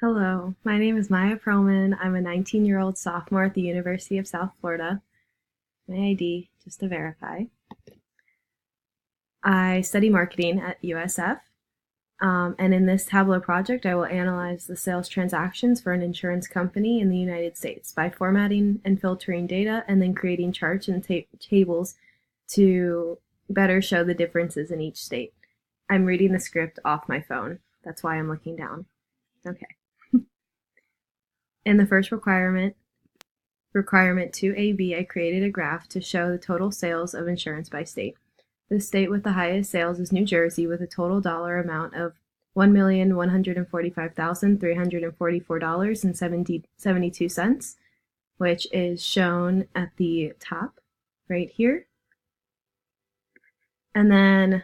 Hello, my name is Maya Perlman. I'm a 19-year-old sophomore at the University of South Florida. My ID, just to verify. I study marketing at USF, and in this Tableau project, I will analyze the sales transactions for an insurance company in the United States by formatting and filtering data and then creating charts and tables to better show the differences in each state. I'm reading the script off my phone. That's why I'm looking down. Okay. In the first requirement 2AB, I created a graph to show the total sales of insurance by state. The state with the highest sales is New Jersey with a total dollar amount of $1,145,344.72, which is shown at the top right here. And then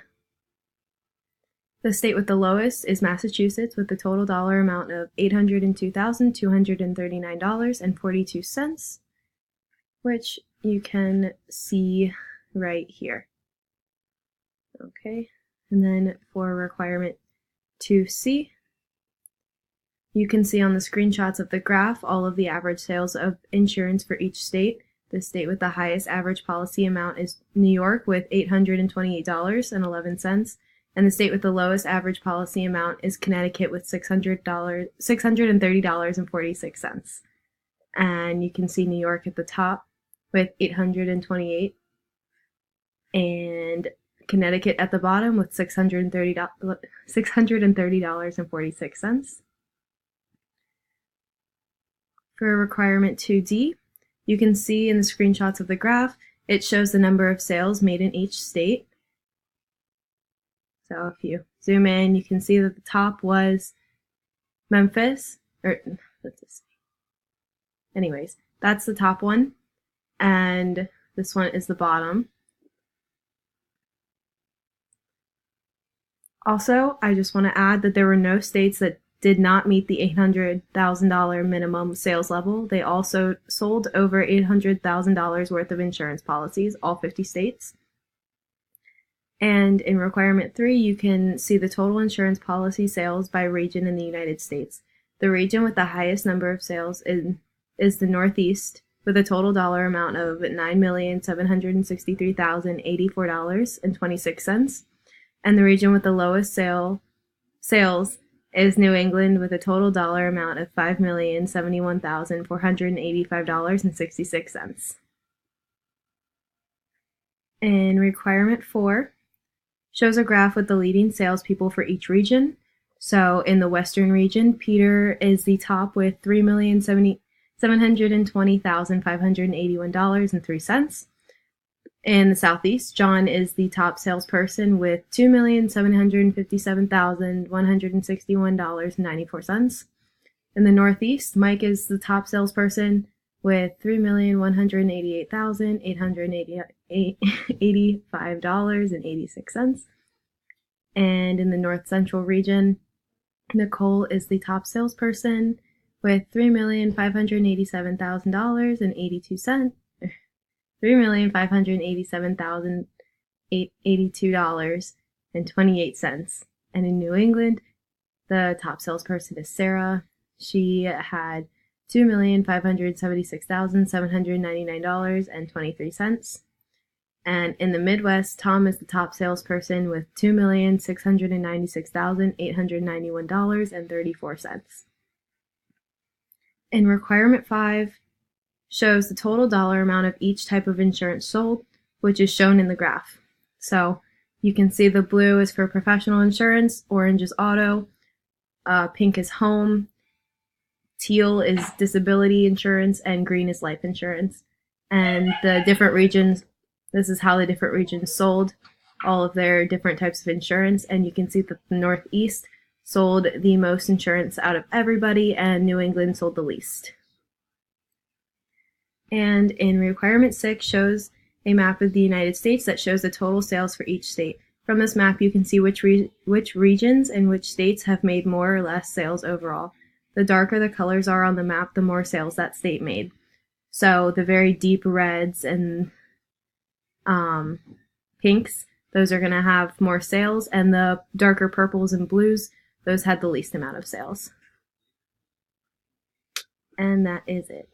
the state with the lowest is Massachusetts with a total dollar amount of $802,239.42, which you can see right here. Okay, and then for requirement 2C, you can see on the screenshots of the graph all of the average sales of insurance for each state. The state with the highest average policy amount is New York with $828.11. And the state with the lowest average policy amount is Connecticut with $630.46. And you can see New York at the top with $828 and Connecticut at the bottom with $630.46. For requirement 2D, you can see in the screenshots of the graph, it shows the number of sales made in each state. So if you zoom in, you can see that the top was Memphis, or let's just see. Anyways, that's the top one, and this one is the bottom. Also, I just want to add that there were no states that did not meet the $800,000 minimum sales level. They also sold over $800,000 worth of insurance policies, all 50 states. And in requirement 3, you can see the total insurance policy sales by region in the United States. The region with the highest number of sales is the Northeast, with a total dollar amount of $9,763,084.26. And the region with the lowest sales is New England with a total dollar amount of $5,071,485.66. In requirement 4, shows a graph with the leading salespeople for each region. So in the Western region, Peter is the top with $3,720,581.03. In the Southeast, John is the top salesperson with $2,757,161.94. In the Northeast, Mike is the top salesperson with $3,188,885.86. And in the North Central region, Nicole is the top salesperson with $3,587,082. $3,587,082.28. And in New England, the top salesperson is Sarah. She had $2,576,799.23. And in the Midwest, Tom is the top salesperson with $2,696,891.34. In requirement 5, shows the total dollar amount of each type of insurance sold, which is shown in the graph. So you can see the blue is for professional insurance, orange is auto, pink is home, teal is disability insurance, and green is life insurance. And the different regions, this is how the different regions sold all of their different types of insurance. And you can see that the Northeast sold the most insurance out of everybody, and New England sold the least. And in requirement 6 shows a map of the United States that shows the total sales for each state. From this map, you can see which regions and which states have made more or less sales overall. The darker the colors are on the map, the more sales that state made. So the very deep reds and pinks, those are going to have more sales, and the darker purples and blues, those had the least amount of sales. And that is it.